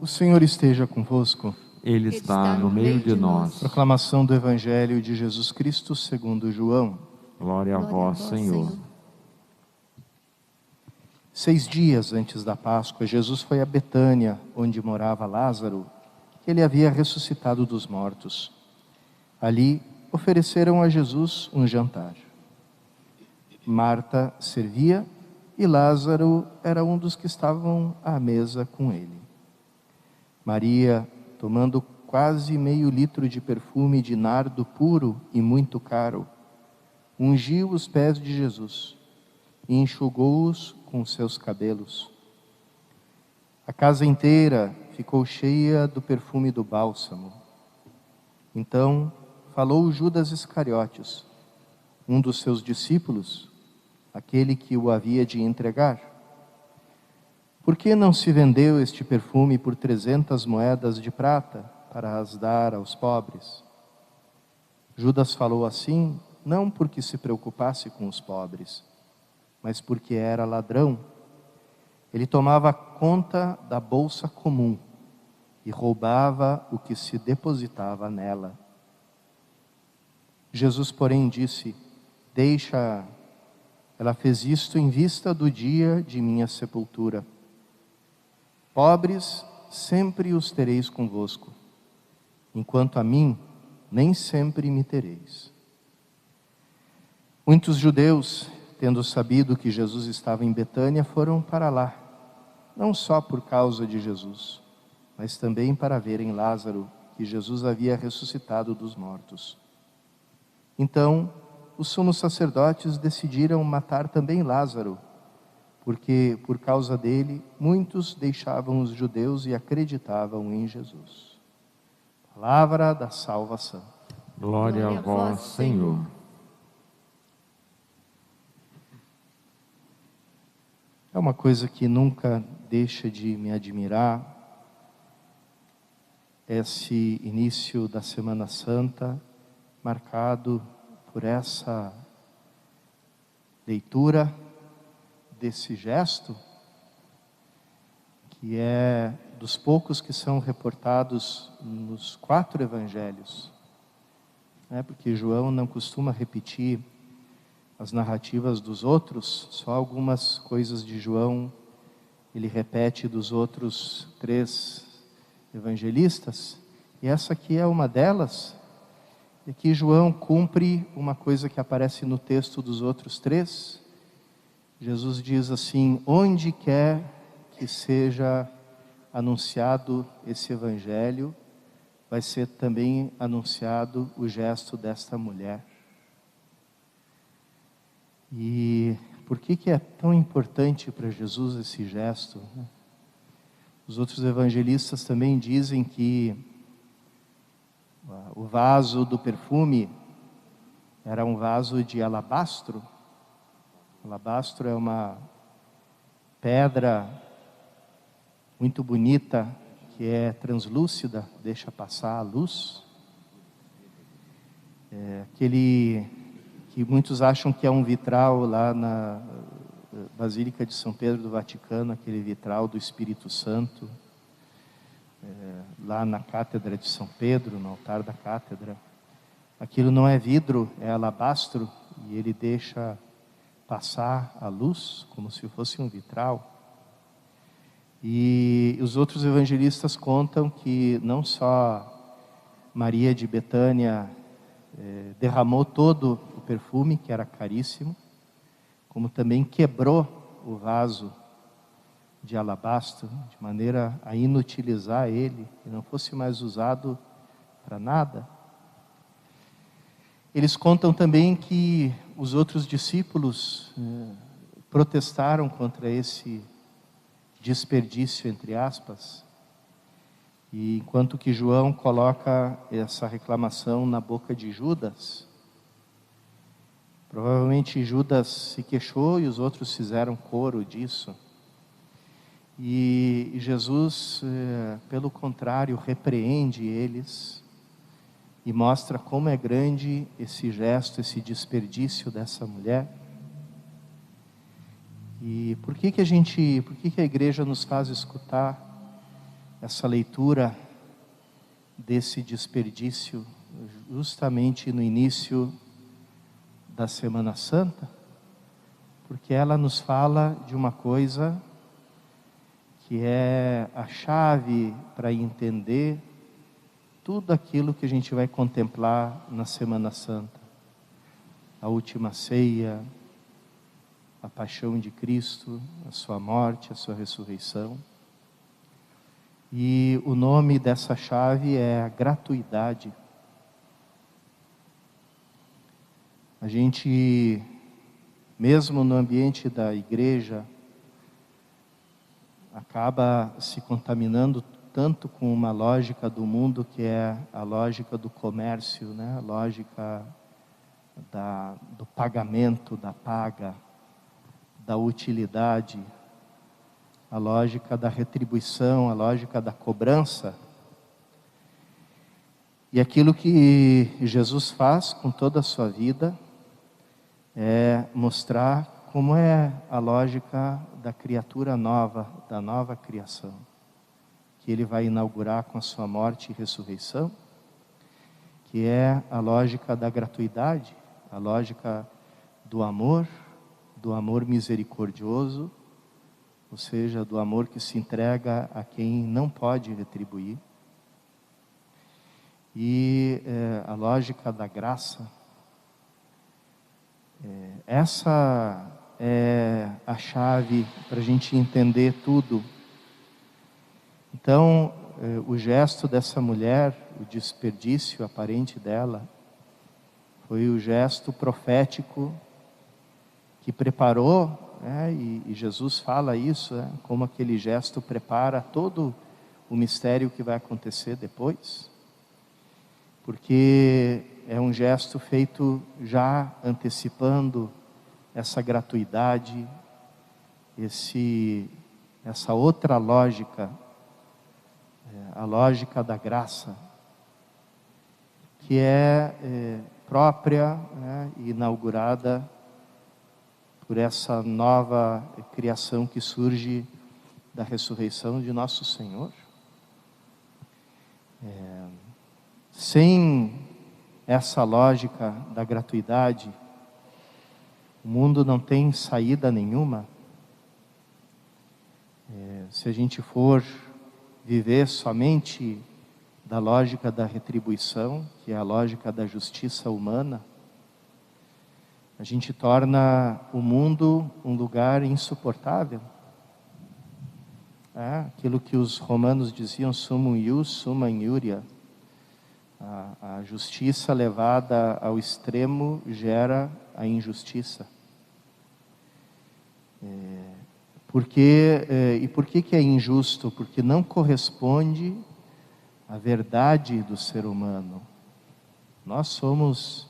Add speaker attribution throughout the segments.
Speaker 1: O Senhor esteja convosco.
Speaker 2: Ele está no meio de nós.
Speaker 1: Proclamação do Evangelho de Jesus Cristo segundo João.
Speaker 2: Glória a vós, Senhor.
Speaker 1: 6 dias antes da Páscoa, Jesus foi a Betânia, onde morava Lázaro, que ele havia ressuscitado dos mortos. Ali ofereceram a Jesus um jantar. Marta servia e Lázaro era um dos que estavam à mesa com ele. Maria, tomando quase meio litro de perfume de nardo puro e muito caro, ungiu os pés de Jesus e enxugou-os com seus cabelos. A casa inteira ficou cheia do perfume do bálsamo. Então falou Judas Iscariotes, um dos seus discípulos, aquele que o havia de entregar. Por que não se vendeu este perfume por 300 moedas de prata para as dar aos pobres? Judas falou assim, não porque se preocupasse com os pobres, mas porque era ladrão. Ele tomava conta da bolsa comum e roubava o que se depositava nela. Jesus, porém, disse: deixa, ela fez isto em vista do dia de minha sepultura. Pobres sempre os tereis convosco, enquanto a mim nem sempre me tereis. Muitos judeus, tendo sabido que Jesus estava em Betânia, foram para lá, não só por causa de Jesus, mas também para verem Lázaro, que Jesus havia ressuscitado dos mortos. Então, os sumos sacerdotes decidiram matar também Lázaro, porque por causa dele, muitos deixavam os judeus e acreditavam em Jesus. Palavra da salvação.
Speaker 2: Glória a vós, Senhor.
Speaker 1: É uma coisa que nunca deixa de me admirar, esse início da Semana Santa, marcado por essa leitura desse gesto, que é dos poucos que são reportados nos 4 evangelhos, porque João não costuma repetir as narrativas dos outros, só algumas coisas de João ele repete dos outros 3 evangelistas, e essa aqui é uma delas. E aqui João cumpre uma coisa que aparece no texto dos outros 3. Jesus diz assim: onde quer que seja anunciado esse evangelho, vai ser também anunciado o gesto desta mulher. E por que é tão importante para Jesus esse gesto? Os outros evangelistas também dizem que o vaso do perfume era um vaso de alabastro. Alabastro é uma pedra muito bonita, que é translúcida, deixa passar a luz. Aquele que muitos acham que é um vitral lá na Basílica de São Pedro do Vaticano, aquele vitral do Espírito Santo, lá na Cátedra de São Pedro, no altar da Cátedra. Aquilo não é vidro, é alabastro, e ele deixa passar a luz como se fosse um vitral. E os outros evangelistas contam que não só Maria de Betânia derramou todo o perfume, que era caríssimo, como também quebrou o vaso de alabastro, de maneira a inutilizar ele, e não fosse mais usado para nada. Eles contam também que os outros discípulos protestaram contra esse desperdício, entre aspas, e enquanto que João coloca essa reclamação na boca de Judas, provavelmente Judas se queixou e os outros fizeram coro disso. E Jesus, pelo contrário, repreende eles e mostra como é grande esse gesto, esse desperdício dessa mulher. E por que a igreja nos faz escutar essa leitura desse desperdício justamente no início da Semana Santa, porque ela nos fala de uma coisa que é a chave para entender tudo aquilo que a gente vai contemplar na Semana Santa. A última ceia, a paixão de Cristo, a sua morte, a sua ressurreição. E o nome dessa chave é a gratuidade. A gente, mesmo no ambiente da igreja, acaba se contaminando tanto com uma lógica do mundo que é a lógica do comércio, né? A lógica do pagamento, da paga, da utilidade, a lógica da retribuição, a lógica da cobrança. E aquilo que Jesus faz com toda a sua vida é mostrar como é a lógica da criatura nova, da nova criação, que Ele vai inaugurar com a sua morte e ressurreição, que é a lógica da gratuidade, a lógica do amor misericordioso, ou seja, do amor que se entrega a quem não pode retribuir, e a lógica da graça. Essa é a chave para a gente entender tudo. Então, o gesto dessa mulher, o desperdício aparente dela, foi o gesto profético que preparou, e Jesus fala isso, como aquele gesto prepara todo o mistério que vai acontecer depois, porque é um gesto feito já antecipando essa gratuidade, essa outra lógica, a lógica da graça, que é própria, e inaugurada por essa nova criação que surge da ressurreição de nosso Senhor. Sem essa lógica da gratuidade, o mundo não tem saída nenhuma. Se a gente for viver somente da lógica da retribuição, que é a lógica da justiça humana, a gente torna o mundo um lugar insuportável. Aquilo que os romanos diziam, summum ius, summa injuria. A justiça levada ao extremo gera a injustiça. Por que é injusto? Porque não corresponde à verdade do ser humano. Nós somos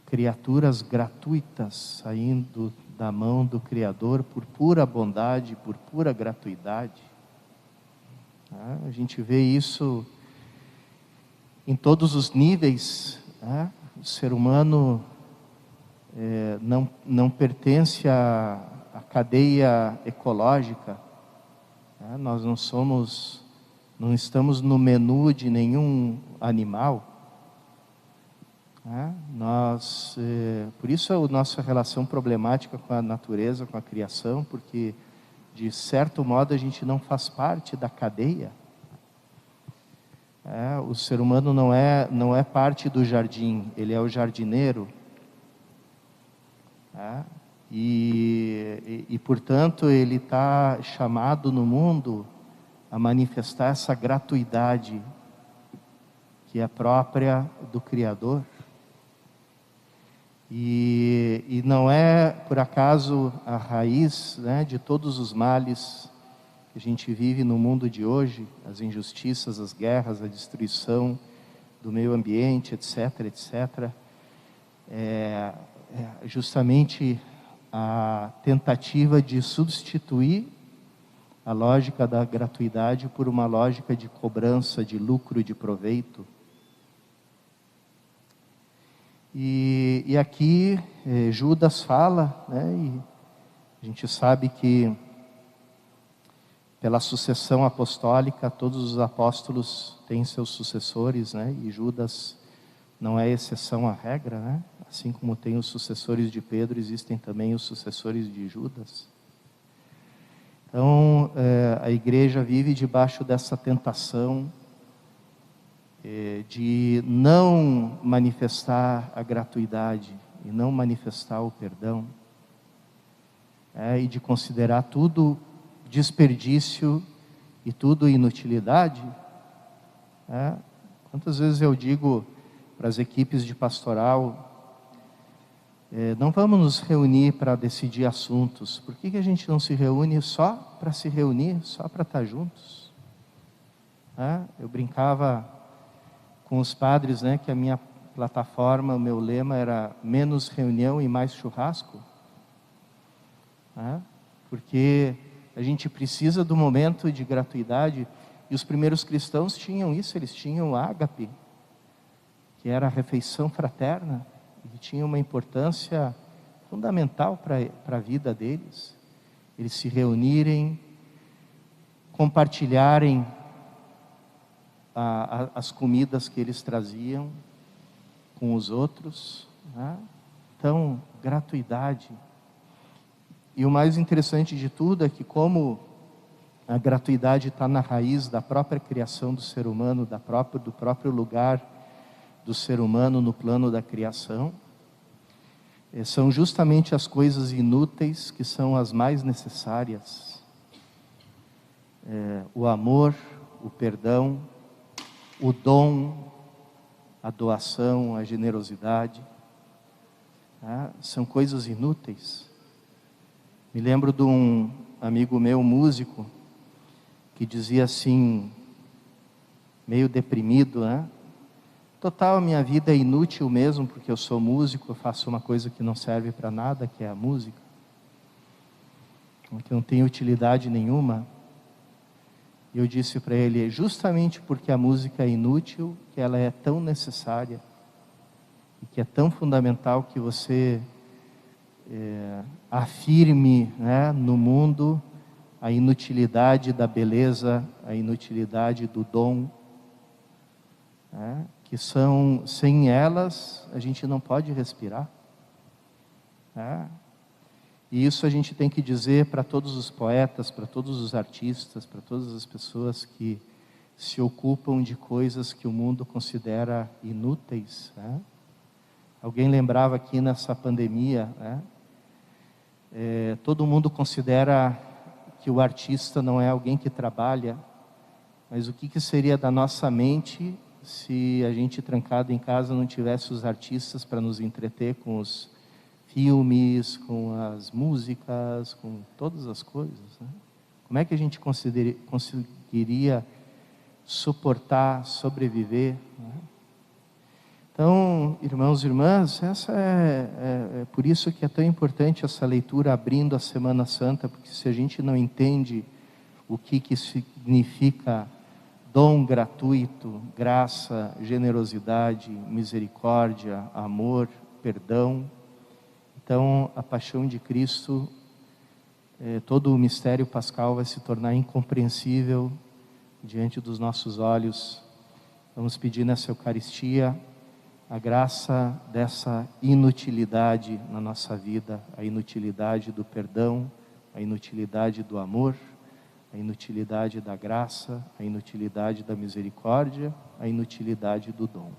Speaker 1: criaturas gratuitas, saindo da mão do Criador por pura bondade, por pura gratuidade. A gente vê isso em todos os níveis. O ser humano não pertence à cadeia ecológica. Nós não estamos no menu de nenhum animal. Por isso a nossa relação problemática com a natureza, com a criação, porque de certo modo a gente não faz parte da cadeia. O ser humano não é parte do jardim, ele é o jardineiro. E portanto ele está chamado no mundo a manifestar essa gratuidade que é própria do Criador. E não é por acaso a raiz, de todos os males que a gente vive no mundo de hoje, as injustiças, as guerras, a destruição do meio ambiente, etc, etc, justamente a tentativa de substituir a lógica da gratuidade por uma lógica de cobrança, de lucro, de proveito. E aqui Judas fala, e a gente sabe que Pela sucessão apostólica, todos os apóstolos têm seus sucessores, né? E Judas não é exceção à regra, né? Assim como tem os sucessores de Pedro, existem também os sucessores de Judas. Então, a igreja vive debaixo dessa tentação de não manifestar a gratuidade e não manifestar o perdão, e de considerar tudo desperdício e tudo inutilidade. Quantas vezes eu digo para as equipes de pastoral, não vamos nos reunir para decidir assuntos. Por que a gente não se reúne só para se reunir, só para estar juntos? Eu brincava com os padres, né, que a minha plataforma, o meu lema era menos reunião e mais churrasco. Porque a gente precisa do momento de gratuidade, e os primeiros cristãos tinham isso, eles tinham o ágape, que era a refeição fraterna, e tinha uma importância fundamental para a vida deles. Eles se reunirem, compartilharem as comidas que eles traziam com os outros. Então, gratuidade. E o mais interessante de tudo é que, como a gratuidade está na raiz da própria criação do ser humano, do próprio lugar do ser humano no plano da criação, são justamente as coisas inúteis que são as mais necessárias. O amor, o perdão, o dom, a doação, a generosidade, são coisas inúteis. Me lembro de um amigo meu, músico, que dizia assim, meio deprimido, Total, a minha vida é inútil mesmo, porque eu sou músico, eu faço uma coisa que não serve para nada, que é a música, que não tem utilidade nenhuma. E eu disse para ele, justamente porque a música é inútil, que ela é tão necessária, e que é tão fundamental que você afirme, no mundo a inutilidade da beleza, a inutilidade do dom, que sem elas a gente não pode respirar. E isso a gente tem que dizer para todos os poetas, para todos os artistas, para todas as pessoas que se ocupam de coisas que o mundo considera inúteis. Alguém lembrava aqui nessa pandemia, todo mundo considera que o artista não é alguém que trabalha, mas o que seria da nossa mente se a gente trancado em casa não tivesse os artistas para nos entreter com os filmes, com as músicas, com todas as coisas, Como é que a gente conseguiria suportar, sobreviver? Então, irmãos e irmãs, essa é por isso que é tão importante essa leitura abrindo a Semana Santa, porque se a gente não entende o que significa dom gratuito, graça, generosidade, misericórdia, amor, perdão, então a paixão de Cristo, todo o mistério pascal vai se tornar incompreensível diante dos nossos olhos. Vamos pedir nessa Eucaristia a graça dessa inutilidade na nossa vida, a inutilidade do perdão, a inutilidade do amor, a inutilidade da graça, a inutilidade da misericórdia, a inutilidade do dom.